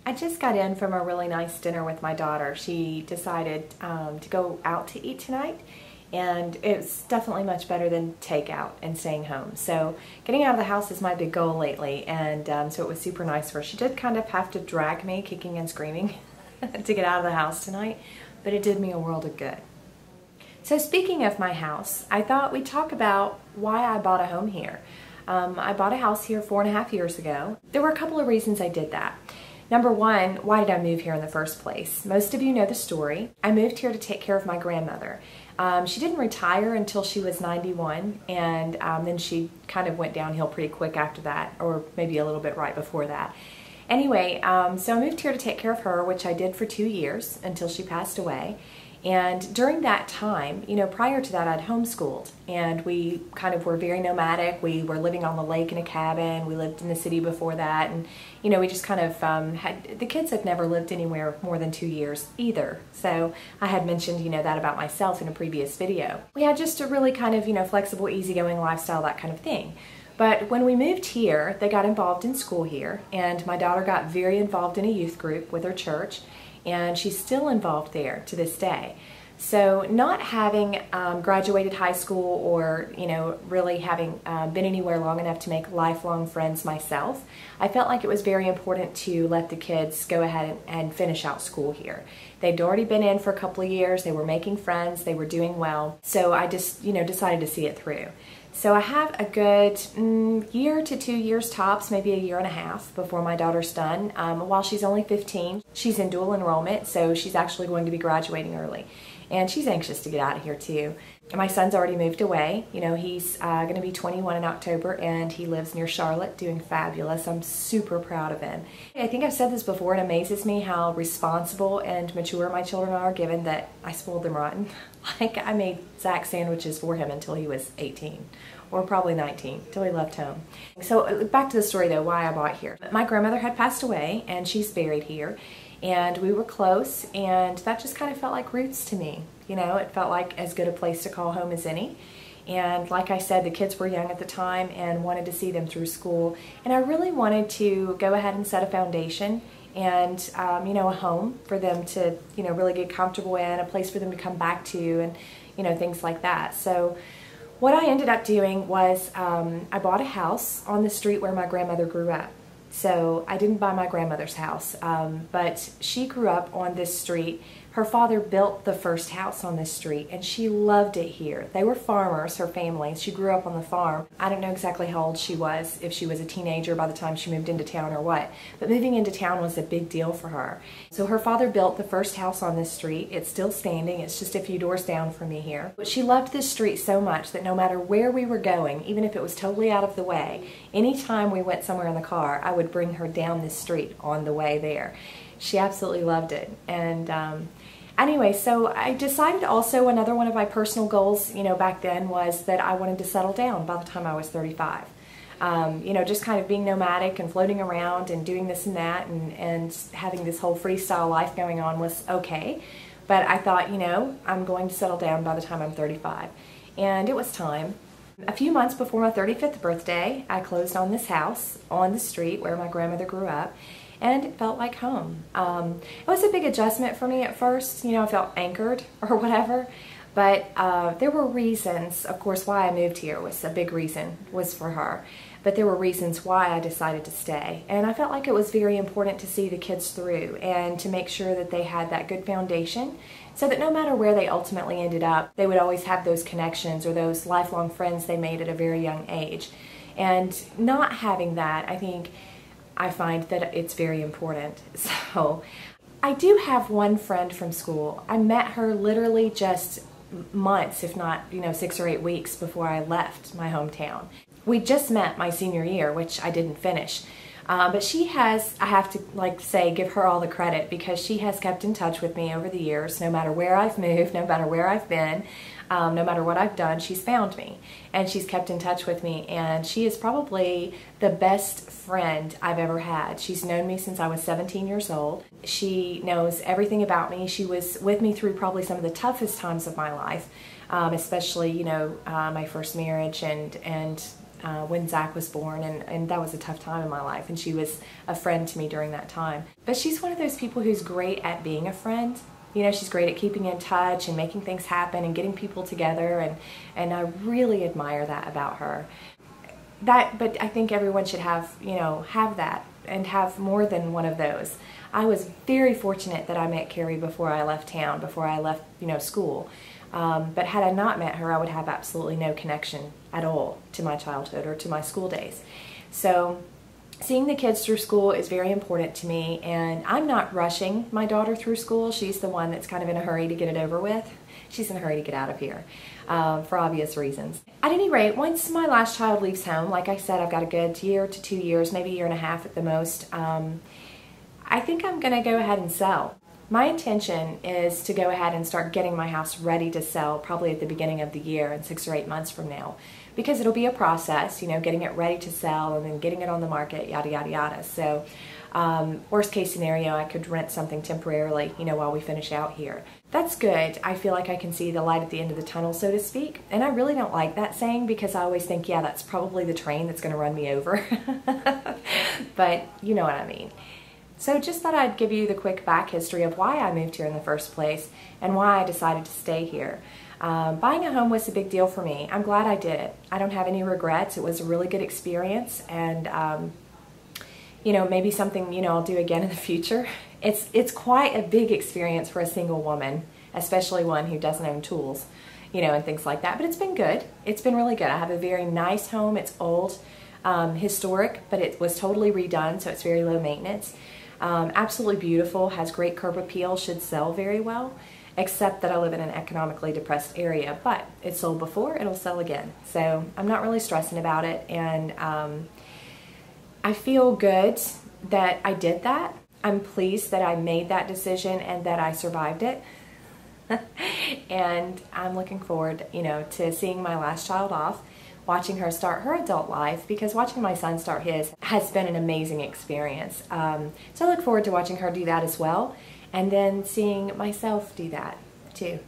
I just got in from a really nice dinner with my daughter. She decided to go out to eat tonight, and it's definitely much better than takeout and staying home. So getting out of the house is my big goal lately, and so it was super nice for her. She did kind of have to drag me kicking and screaming to get out of the house tonight, but it did me a world of good. So speaking of my house, I thought we'd talk about why I bought a home here. I bought a house here 4.5 years ago. There were a couple of reasons I did that. Number one, why did I move here in the first place? Most of you know the story. I moved here to take care of my grandmother. She didn't retire until she was 91, and then she kind of went downhill pretty quick after that, or maybe a little bit right before that. Anyway, so I moved here to take care of her, which I did for 2 years until she passed away. And during that time, you know, prior to that, I'd homeschooled, and we kind of were very nomadic. We were living on the lake in a cabin. We lived in the city before that, and you know, we just kind of the kids had never lived anywhere more than 2 years either. So I had mentioned, you know, that about myself in a previous video. We had just a really kind of, you know, flexible, easygoing lifestyle, that kind of thing. But when we moved here, they got involved in school here, and my daughter got very involved in a youth group with her church, and she's still involved there to this day. So not having graduated high school, or you know, really having been anywhere long enough to make lifelong friends myself, I felt like it was very important to let the kids go ahead and finish out school here. They'd already been in for a couple of years, they were making friends, they were doing well, so I just, you know, decided to see it through. So I have a good year to 2 years tops, maybe a year and a half before my daughter's done. While she's only 15, she's in dual enrollment, so she's actually going to be graduating early. And she's anxious to get out of here too. My son's already moved away. You know, he's going to be 21 in October, and he lives near Charlotte doing fabulous. I'm super proud of him. I think I've said this before, it amazes me how responsible and mature my children are, given that I spoiled them rotten. Like, I made Zach sandwiches for him until he was 18, or probably 19, till he left home. So back to the story though, why I bought here. My grandmother had passed away, and she's buried here. And we were close, and that just kind of felt like roots to me. You know, it felt like as good a place to call home as any. And like I said, the kids were young at the time and wanted to see them through school. And I really wanted to go ahead and set a foundation and, you know, a home for them to, you know, really get comfortable in, a place for them to come back to, and, you know, things like that. So what I ended up doing was I bought a house on the street where my grandmother grew up. So I didn't buy my grandmother's house, but she grew up on this street. Her father built the first house on this street, and she loved it here. They were farmers, her family. She grew up on the farm. I don't know exactly how old she was, if she was a teenager by the time she moved into town or what, but moving into town was a big deal for her. So her father built the first house on this street. It's still standing. It's just a few doors down from me here. But she loved this street so much that no matter where we were going, even if it was totally out of the way, anytime we went somewhere in the car, I would bring her down this street on the way there. She absolutely loved it. And anyway, so I decided also, another one of my personal goals, you know, back then was that I wanted to settle down by the time I was 35. You know, just kind of being nomadic and floating around and doing this and that, and having this whole freestyle life going on was okay. But I thought, you know, I'm going to settle down by the time I'm 35. And it was time. A few months before my 35th birthday, I closed on this house on the street where my grandmother grew up, and it felt like home. It was a big adjustment for me at first. You know, I felt anchored or whatever, but there were reasons, of course, why I moved here. Was a big reason was for her, but there were reasons why I decided to stay. And I felt like it was very important to see the kids through and to make sure that they had that good foundation, so that no matter where they ultimately ended up, they would always have those connections or those lifelong friends they made at a very young age. And not having that, I find that it's very important. So I do have one friend from school. I met her literally just months, if not, you know, 6 or 8 weeks before I left my hometown. We just met my senior year, which I didn't finish. But she has, I have to give her all the credit, because she has kept in touch with me over the years. No matter where I've moved, no matter where I've been, no matter what I've done, she's found me, and she's kept in touch with me, and she is probably the best friend I've ever had. She's known me since I was 17 years old. She knows everything about me. She was with me through probably some of the toughest times of my life, especially, you know, my first marriage and when Zach was born, and that was a tough time in my life, and she was a friend to me during that time. But she's one of those people who's great at being a friend. You know, she's great at keeping in touch and making things happen and getting people together, and I really admire that about her. But I think everyone should have, you know, have that and have more than one of those. I was very fortunate that I met Carrie before I left town, before I left, you know, school. But had I not met her, I would have absolutely no connection at all to my childhood or to my school days. So seeing the kids through school is very important to me, and I'm not rushing my daughter through school. She's the one that's kind of in a hurry to get it over with. She's in a hurry to get out of here for obvious reasons. At any rate, once my last child leaves home, like I said, I've got a good year to 2 years, maybe a year and a half at the most, I think I'm going to go ahead and sell. My intention is to go ahead and start getting my house ready to sell probably at the beginning of the year, in 6 or 8 months from now, because it'll be a process, you know, getting it ready to sell and then getting it on the market, yada, yada, yada. So worst case scenario, I could rent something temporarily, you know, while we finish out here. That's good. I feel like I can see the light at the end of the tunnel, so to speak. And I really don't like that saying, because I always think, yeah, that's probably the train that's going to run me over. But you know what I mean. So just thought I'd give you the quick back history of why I moved here in the first place and why I decided to stay here. Buying a home was a big deal for me. I'm glad I did. I don't have any regrets. It was a really good experience, and you know, maybe something, you know, I'll do again in the future. It's quite a big experience for a single woman, especially one who doesn't own tools, you know, and things like that. But it's been good. It's been really good. I have a very nice home. It's old, historic, but it was totally redone, so it's very low maintenance. Absolutely beautiful, has great curb appeal, should sell very well, except that I live in an economically depressed area, but it sold before, it'll sell again. So I'm not really stressing about it, and I feel good that I did that. I'm pleased that I made that decision and that I survived it. And I'm looking forward, you know, to seeing my last child off, watching her start her adult life, because watching my son start his has been an amazing experience. So I look forward to watching her do that as well, and then seeing myself do that too.